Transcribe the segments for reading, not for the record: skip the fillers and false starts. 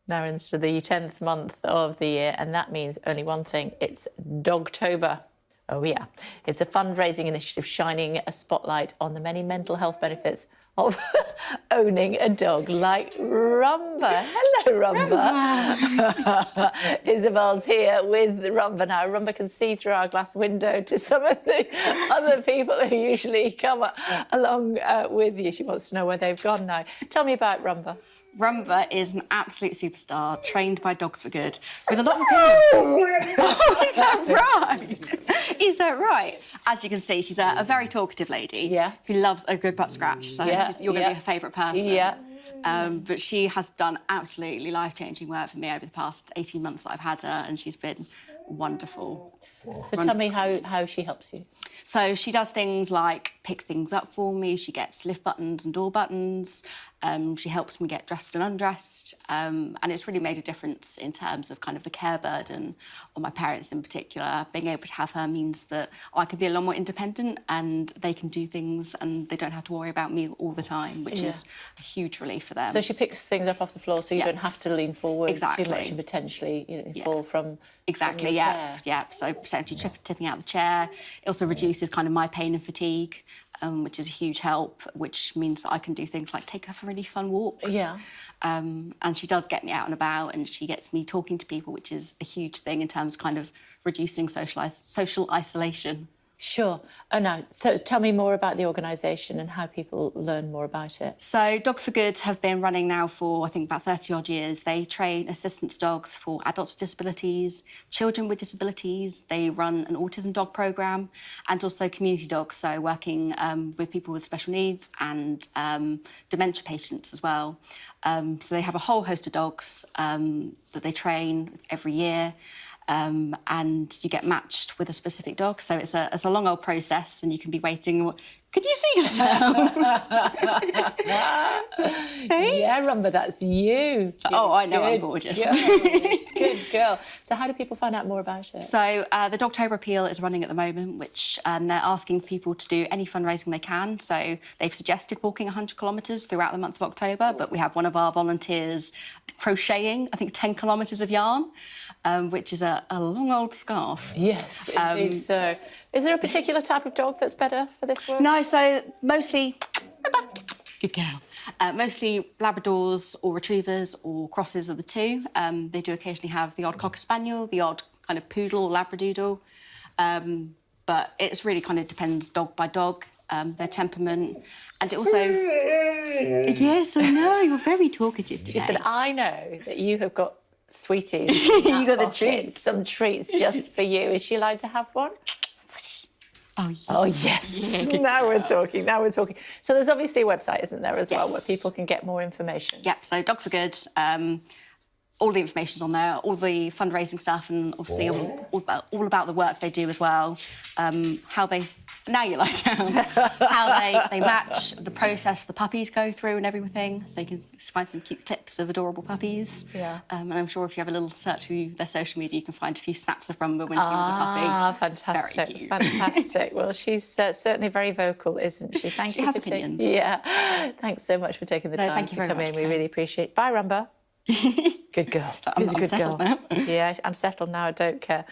now into the 10th month of the year, and that means only one thing: it's Dogtober. Oh yeah, it's a fundraising initiative shining a spotlight on the many mental health benefits of owning a dog like Rumba. Hello, Rumba. Isabel's here with Rumba now. Rumba can see through our glass window to some of the other people who usually come along with you. She wants to know where they've gone now. Tell me about Rumba. Rumba is an absolute superstar, trained by Dogs for Good, with a lot of opinion. Oh, is that right? Is that right? As you can see, she's a very talkative lady who loves a good butt scratch, so you're going to be her favourite person. Yeah. But she has done absolutely life-changing work for me over the past 18 months that I've had her, and she's been wonderful. So tell me how she helps you. So she does things like pick things up for me. She gets lift buttons and door buttons. She helps me get dressed and undressed. And it's really made a difference in terms of kind of the care burden on my parents in particular. Being able to have her means that I can be a lot more independent and they can do things and they don't have to worry about me all the time, which is a huge relief for them. So she picks things up off the floor so you don't have to lean forward too much and potentially fall from Exactly, from your chair. Yeah. So potentially tipping out the chair. It also reduces kind of my pain and fatigue, which is a huge help, which means that I can do things like take her for really fun walks. Yeah. And she does get me out and about and she gets me talking to people, which is a huge thing in terms of kind of reducing social isolation. Sure. Oh, no. So tell me more about the organisation and how people learn more about it. So Dogs for Good have been running now for, I think, about 30-odd years. They train assistance dogs for adults with disabilities, children with disabilities. They run an autism dog programme and also community dogs, so working with people with special needs and dementia patients as well. So they have a whole host of dogs that they train every year. And you get matched with a specific dog. So it's a long old process and you can be waiting. Can you see yourself? Hey? Yeah, Rumba, that's you. Oh, I know, I'm gorgeous. Good girl. So how do people find out more about it? So the Dogtober Appeal is running at the moment, which they're asking people to do any fundraising they can. So they've suggested walking 100 kilometres throughout the month of October, but we have one of our volunteers crocheting, I think, 10 kilometres of yarn, which is a long old scarf. Yes, indeed so. Is there a particular type of dog that's better for this work? No, so mostly... Good girl. Mostly Labradors or Retrievers or crosses of the two. They do occasionally have the odd Cocker Spaniel, the odd kind of Poodle or Labradoodle. But it's really kind of depends dog by dog, their temperament. And it also... Yes, I know, you're very talkative today. She said, I know that you have got sweeties. You got the treats. Some treats just for you. Is she allowed to have one? Oh, yes. Oh, yes. Yeah, now we're talking, now we're talking. So there's obviously a website, isn't there, as well, where people can get more information? Yep, so Dogs for Good, all the information's on there, all the fundraising stuff and obviously all about the work they do as well, how they... Now you lie down. How they match, the process the puppies go through and everything, so you can find some cute tips of adorable puppies. Yeah. And I'm sure if you have a little search through their social media, you can find a few snaps of Rumba when she was a puppy. Ah, fantastic. Very cute. Fantastic. Well, she's certainly very vocal, isn't she? Thank you. She has opinions. Yeah. Thanks so much for taking the time to come in. We really appreciate it. Bye, Rumba. Good girl. Who's a good girl? Now. Yeah, I'm settled now. I don't care.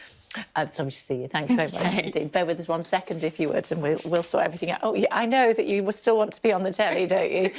I'm sorry to see you. Thanks so much indeed. Bear with us 1 second, if you would, and we'll sort everything out. Oh, yeah, I know that you still want to be on the telly, don't you?